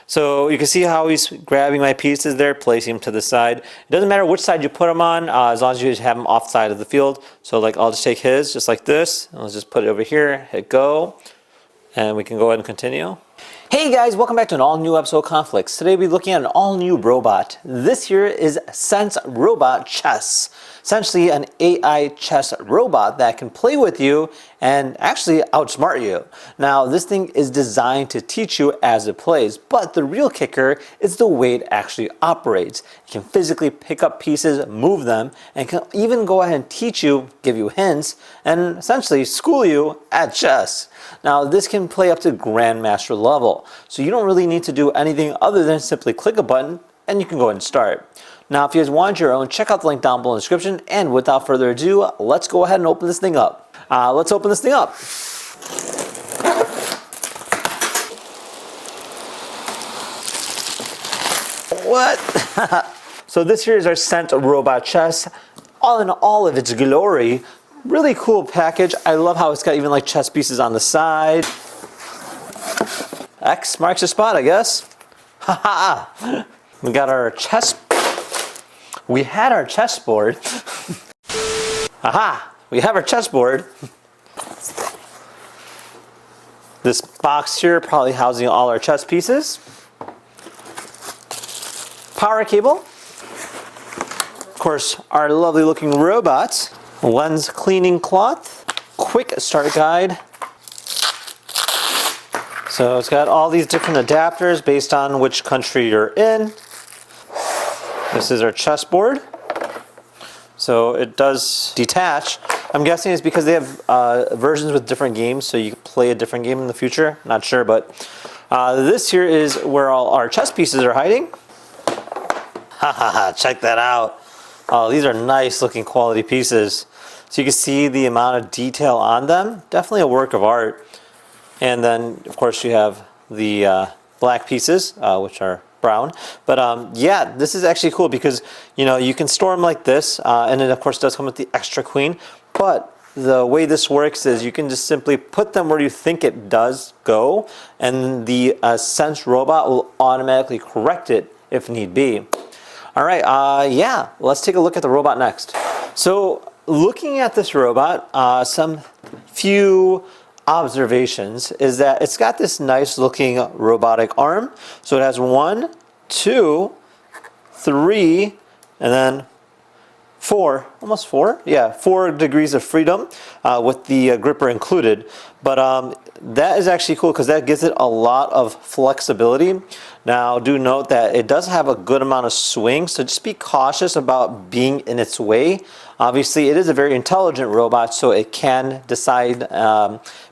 So you can see how he's grabbing my pieces there, placing them to the side. It doesn't matter which side you put them on, as long as you have them off side of the field. So like I'll just take his, just like this, and let's just put it over here, hit go, and we can go ahead and continue. Hey guys, welcome back to an all new episode of KhanFlicks. Today we'll be looking at an all new robot. This here is SenseRobot Chess. Essentially an AI chess robot that can play with you and actually outsmart you. Now this thing is designed to teach you as it plays, but the real kicker is the way it actually operates. It can physically pick up pieces, move them, and can even go ahead and teach you, give you hints, and essentially school you at chess. Now this can play up to Grandmaster level, so you don't really need to do anything other than simply click a button and you can go ahead and start. Now if you guys want your own, check out the link down below in the description, and without further ado, let's go ahead and open this thing up. Let's open this thing up. What? So this here is our SenseRobot Chess, all in all of its glory. Really cool package. I love how it's got even like chess pieces on the side. X marks the spot, I guess. Haha. We got our chess. We had our chessboard. Aha! We have our chessboard. This box here probably housing all our chess pieces. Power cable. Of course, our lovely looking robots. Lens cleaning cloth. Quick start guide. So it's got all these different adapters based on which country you're in. This is our chessboard. So it does detach. I'm guessing it's because they have versions with different games, so you can play a different game in the future. Not sure, but this here is where all our chess pieces are hiding. Ha ha ha, check that out. Oh, these are nice looking quality pieces. So you can see the amount of detail on them. Definitely a work of art. And then, of course, you have the black pieces, which are brown. But yeah, this is actually cool because, you know, you can store them like this, and it of course does come with the extra queen. But the way this works is you can just simply put them where you think it does go, and the SenseRobot will automatically correct it if need be. All right, yeah, let's take a look at the robot next. So looking at this robot, some few observations is that it's got this nice looking robotic arm. So it has 1, 2, 3, and then 4, almost 4, yeah, 4 degrees of freedom with the gripper included. But that is actually cool because that gives it a lot of flexibility. Now do note that it does have a good amount of swing, so just be cautious about being in its way. Obviously it is a very intelligent robot, so it can decide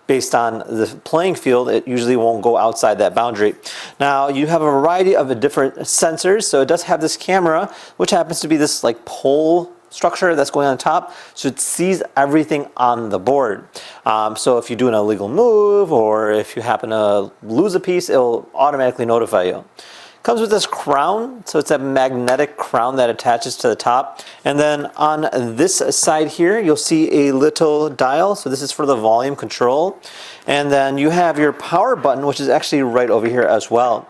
based on the playing field. It usually won't go outside that boundary. Now you have a variety of different sensors. So it does have this camera, which happens to be this like pole structure that's going on top, so it sees everything on the board. So if you do an illegal move or if you happen to lose a piece, it'll automatically notify you. Comes with this crown, so it's a magnetic crown that attaches to the top. And then on this side here, you'll see a little dial. So this is for the volume control. And then you have your power button, which is actually right over here as well.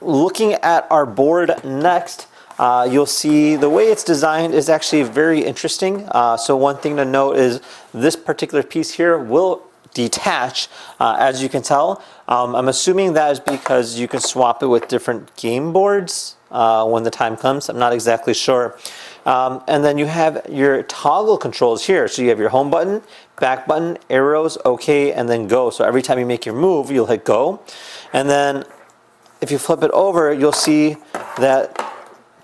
Looking at our board next, you'll see the way it's designed is actually very interesting. So one thing to note is this particular piece here will detach, as you can tell. I'm assuming that is because you can swap it with different game boards when the time comes. I'm not exactly sure. And then you have your toggle controls here. So you have your home button, back button, arrows, OK, and then go. So every time you make your move, you'll hit go. And then if you flip it over, you'll see that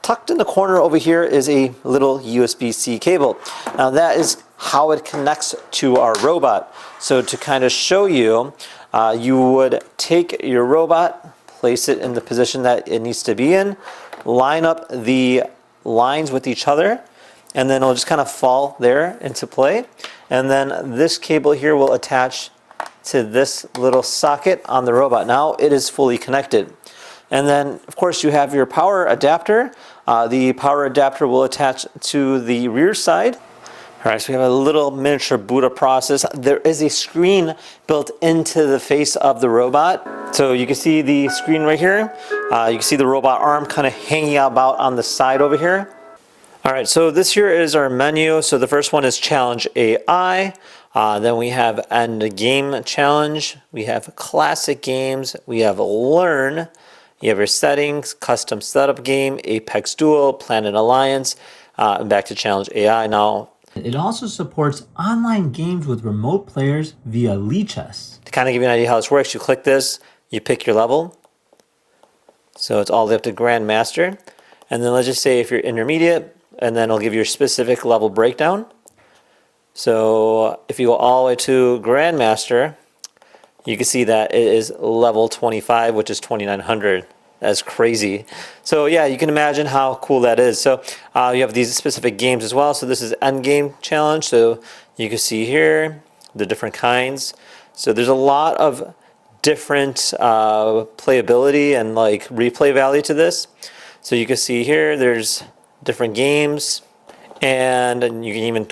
tucked in the corner over here is a little USB-C cable. Now that is how it connects to our robot. So to kind of show you, you would take your robot, place it in the position that it needs to be in, line up the lines with each other, and then it'll just kind of fall there into play. And then this cable here will attach to this little socket on the robot. Now it is fully connected. And then, of course, you have your power adapter. The power adapter will attach to the rear side. All right, so we have a little miniature boot up process. There is a screen built into the face of the robot. So you can see the screen right here. You can see the robot arm kind of hanging about on the side over here. All right, so this here is our menu. So the first one is Challenge AI. Then we have End Game Challenge. We have Classic Games. We have Learn. You have your settings, Custom Setup Game, Apex Duel, Planet Alliance, and back to Challenge AI. Now, it also supports online games with remote players via Chess. To kind of give you an idea how this works, you click this, you pick your level. So it's all the way up to Grandmaster. And then let's just say if you're intermediate, and then it'll give you your specific level breakdown. So if you go all the way to Grandmaster, you can see that it is level 25, which is 2900. That's crazy. So yeah, you can imagine how cool that is. So you have these specific games as well. So this is End Game Challenge. So you can see here the different kinds. So there's a lot of different playability and like replay value to this. So you can see here there's different games, and you can even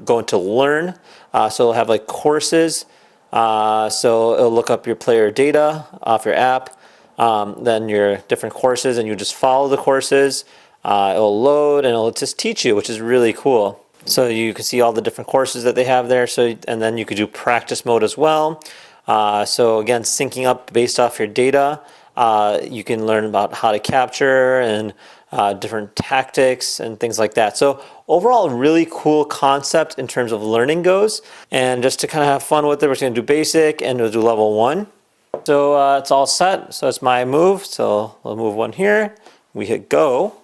go into Learn. So it'll have like courses. So it'll look up your player data off your app. Then your different courses, and you just follow the courses. It'll load and it'll just teach you, which is really cool. So you can see all the different courses that they have there. So, and then you could do practice mode as well. So again, syncing up based off your data. You can learn about how to capture and different tactics and things like that. So overall, really cool concept in terms of learning goes. And just to kind of have fun with it, we're just going to do basic and we'll do level 1. So it's all set. So it's my move. So we'll move 1 here. We hit go.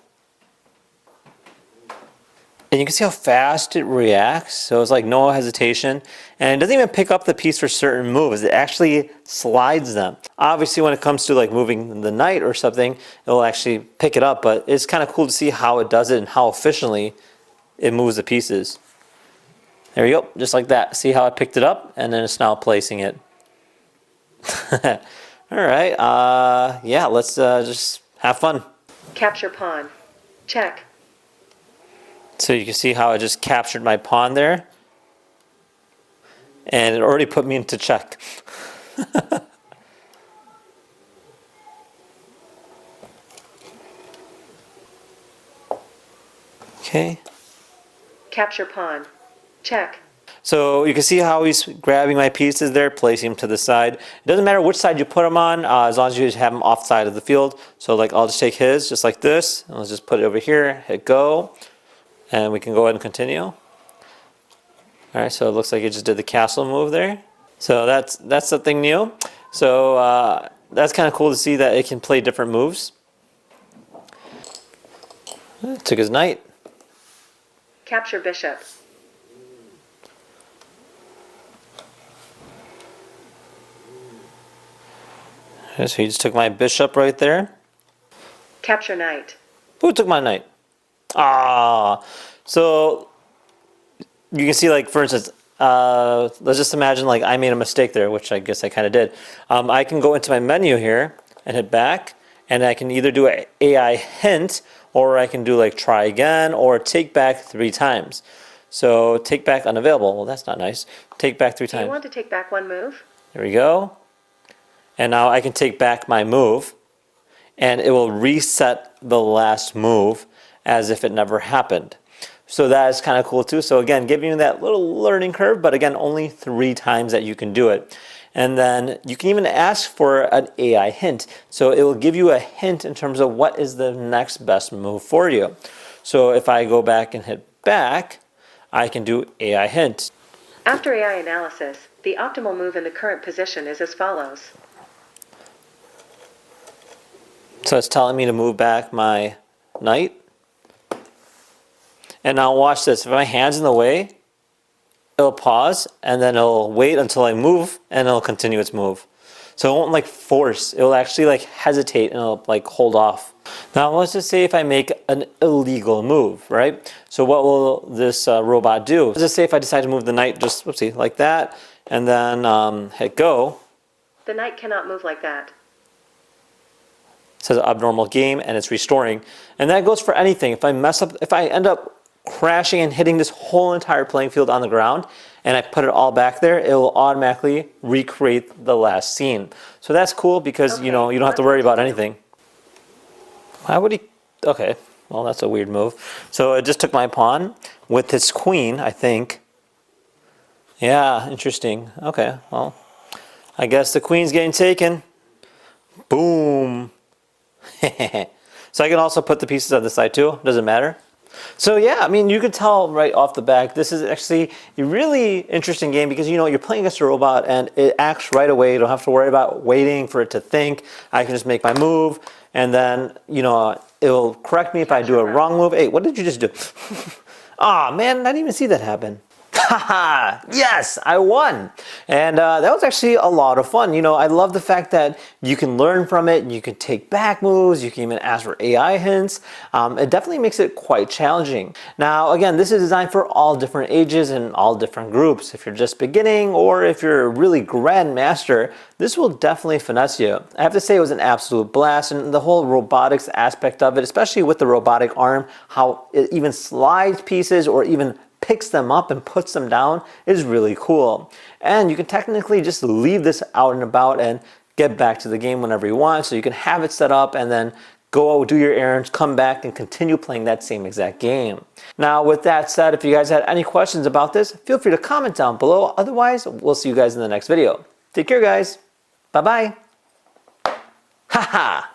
And you can see how fast it reacts. So it's like no hesitation. And it doesn't even pick up the piece for certain moves. It actually slides them. Obviously, when it comes to like moving the knight or something, it'll actually pick it up. But it's kind of cool to see how it does it and how efficiently it moves the pieces. There we go. Just like that. See how I picked it up? And then it's now placing it. All right. Yeah, let's just have fun. Capture pawn. Check. So you can see how I just captured my pawn there. And it already put me into check. Okay. Capture pawn. Check. So you can see how he's grabbing my pieces there, placing them to the side. It doesn't matter which side you put them on, as long as you have them off side of the field. So like I'll just take his, just like this, and let's just put it over here, hit go, and we can go ahead and continue. All right, so it looks like it just did the castle move there. So that's something new. So that's kind of cool to see that it can play different moves. Took his knight. Capture bishop. Okay, so he just took my bishop right there. Capture knight. Who took my knight? So you can see, like, for instance, let's just imagine like I made a mistake there, which I guess I kind of did. I can go into my menu here and hit back, and I can either do an AI hint, or I can do like try again, or take back 3 times. So take back unavailable. Well, that's not nice. Take back 3 times. Do you want to take back 1 move? There we go. And now I can take back my move, and it will reset the last move as if it never happened. So that is kind of cool too. So again, giving you that little learning curve, but again, only 3 times that you can do it. And then you can even ask for an AI hint. So it will give you a hint in terms of what is the next best move for you. So if I go back and hit back, I can do AI hint. After AI analysis, the optimal move in the current position is as follows. So it's telling me to move back my knight. And now watch this. If my hand's in the way, it'll pause, and then it'll wait until I move, and it'll continue its move. So it won't like force. It'll actually like hesitate, and it'll like hold off. Now let's just say if I make an illegal move, right? So what will this robot do? Let's just say if I decide to move the knight just, whoopsie, like that, and then hit go. The knight cannot move like that. It says abnormal game, and it's restoring. And that goes for anything. If I mess up, if I end up crashing and hitting this whole entire playing field on the ground, and I put it all back there, it will automatically recreate the last scene. So that's cool because, you know, you don't have to worry about anything. Why would he? Okay, well, that's a weird move. So it just took my pawn with his queen, I think. Yeah, interesting. Okay, well, I guess the queen's getting taken. Boom. So I can also put the pieces on the side too, doesn't matter. So yeah, I mean, you could tell right off the back, this is actually a really interesting game because, you know, you're playing against a robot and it acts right away. You don't have to worry about waiting for it to think. I can just make my move and then, you know, it'll correct me if I do a wrong move. Hey, what did you just do? Ah, man, I didn't even see that happen. Haha, yes, I won. And that was actually a lot of fun. You know, I love the fact that you can learn from it. You can take back moves. You can even ask for AI hints. It definitely makes it quite challenging. Now, again, this is designed for all different ages and all different groups. If you're just beginning or if you're a really grandmaster, this will definitely finesse you. I have to say it was an absolute blast, and the whole robotics aspect of it, especially with the robotic arm, how it even slides pieces or even picks them up and puts them down is really cool. And you can technically just leave this out and about and get back to the game whenever you want. So you can have it set up and then go do your errands, come back and continue playing that same exact game. Now with that said, if you guys had any questions about this, feel free to comment down below. Otherwise, we'll see you guys in the next video. Take care, guys. Bye-bye. Haha.